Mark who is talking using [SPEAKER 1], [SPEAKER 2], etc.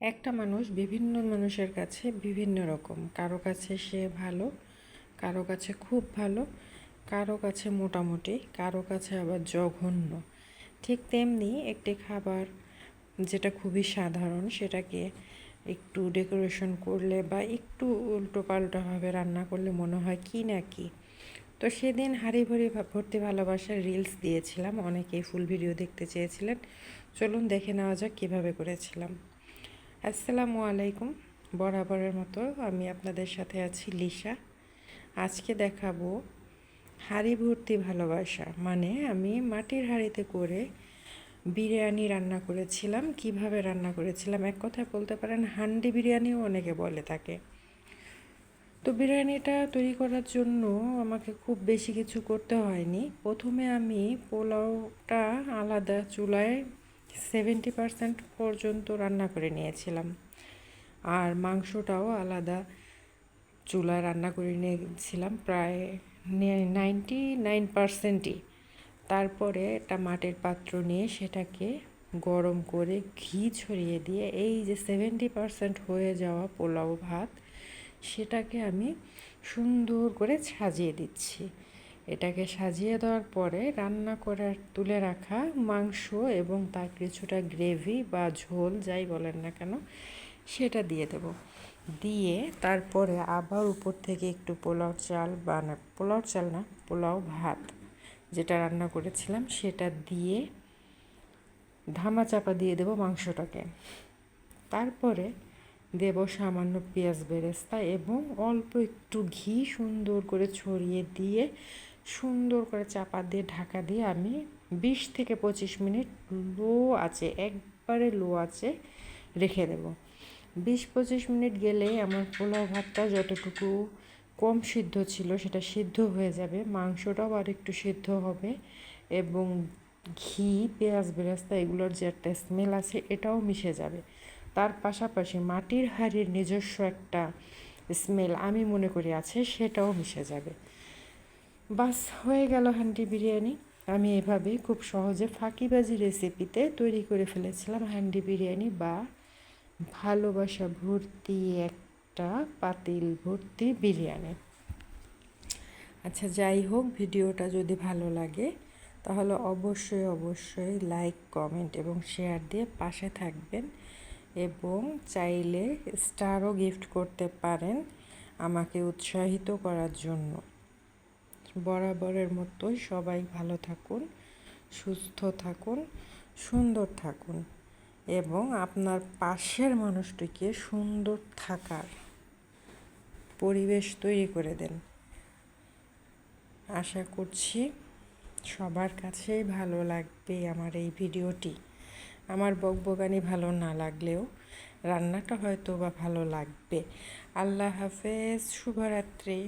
[SPEAKER 1] একটা মানুষ বিভিন্ন মানুষের কাছে বিভিন্ন রকম। কারো কাছে সে ভালো, কারো কাছে খুব ভালো, কারো কাছে মোটামুটি, কারো কাছে আবার জঘন্য। ঠিক তেমনি একটি খাবার যেটা খুবই সাধারণ, সেটাকে একটু ডেকোরেশন করলে বা একটু উল্টোপাল্টাভাবে রান্না করলে মনে হয় কি না কি। তো সেদিন হাঁড়ি ভর্তি ভালোবাসার রিলস দিয়েছিলাম, অনেকেই ফুল ভিডিও দেখতে চেয়েছিলেন। চলুন দেখে নেওয়া যাক কীভাবে করেছিলাম। আসসালামু আলাইকুম। বরাবরের মতো আমি আপনাদের সাথে আছি লিসা। আজকে দেখাবো হাঁড়ি ভর্তি ভালোবাসা, মানে আমি মাটির হাঁড়িতে করে বিরিয়ানি রান্না করেছিলাম। কিভাবে রান্না করেছিলাম, এক কথায় বলতে পারেন হান্ডি বিরিয়ানিও অনেকে বলে থাকে। তো বিরিয়ানিটা তৈরি করার জন্য আমাকে খুব বেশি কিছু করতে হয়নি। প্রথমে আমি পোলাওটা আলাদা চুলায় 70% পর্যন্ত রান্না করে নিয়েছিলাম, আর মাংসটাও আলাদা চুলায় রান্না করে নিয়েছিলাম প্রায় 99%ই। তারপরে একটা মাটির পাত্র নিয়ে সেটাকে গরম করে ঘি ছড়িয়ে দিয়ে এই যে 70% হয়ে যাওয়া পোলাও ভাত, সেটাকে আমি সুন্দর করে সাজিয়ে দিচ্ছি। এটাকে সাজিয়ে দেওয়ার পরে রান্না করার তুলে রাখা মাংস এবং তার কিছুটা গ্রেভি বা ঝোল যাই বলেন না কেন সেটা দিয়ে দেব। দিয়ে তারপরে আবার উপর থেকে একটু পোলাও চাল বা না, পোলাও চাল না, পোলাও ভাত যেটা রান্না করেছিলাম সেটা দিয়ে ধামা চাপা দিয়ে দেব মাংসটাকে। তারপরে দেব সামান্য পেঁয়াজ বেরেস্তা এবং অল্প একটু ঘি সুন্দর করে ছড়িয়ে দিয়ে সুন্দর করে চাপা দিয়ে ঢাকা দিয়ে আমি 20 থেকে 25 মিনিট লো আছে, একবারে লো আছে রেখে দেব। 20-25 মিনিট গেলেই আমার পোলাও ভাতটা যতটুকু কম সিদ্ধ ছিল সেটা সিদ্ধ হয়ে যাবে, মাংসটাও আর একটু সিদ্ধ হবে এবং ঘি পেঁয়াজ বেরেস্তা এগুলোর যে একটা স্মেল আছে এটাও মিশে যাবে। তার পাশাপাশি মাটির হাঁড়ির নিজস্ব একটা স্মেল আমি মনে করি আছে, সেটাও মিশে যাবে। বাস হয়ে গেল হান্ডি বিরিয়ানি। আমি এভাবেই খুব সহজে ফাঁকিবাজি রেসিপিতে তৈরি করে ফেলেছিলাম হান্ডি বিরিয়ানি বা ভালোবাসা ভর্তি একটা পাতিল ভর্তি বিরিয়ানি। আচ্ছা, যাই হোক, ভিডিওটা যদি ভালো লাগে তাহলে অবশ্যই অবশ্যই লাইক, কমেন্ট এবং শেয়ার দিয়ে পাশে থাকবেন এবং চাইলে স্টারও গিফট করতে পারেন আমাকে উৎসাহিত করার জন্য। বরাবরের মতোই সবাই ভালো থাকুন, সুস্থ থাকুন, সুন্দর থাকুন এবং আপনার পাশের মানুষটিকে সুন্দর থাকার পরিবেশ তৈরি করে দেন। আশা করছি সবার কাছেই ভালো লাগবে আমার এই ভিডিওটি। আমার বকবকানি ভালো না লাগলেও রান্নাটা হয়তো বা ভালো লাগবে। আল্লাহ হাফেজ, শুভরাত্রি।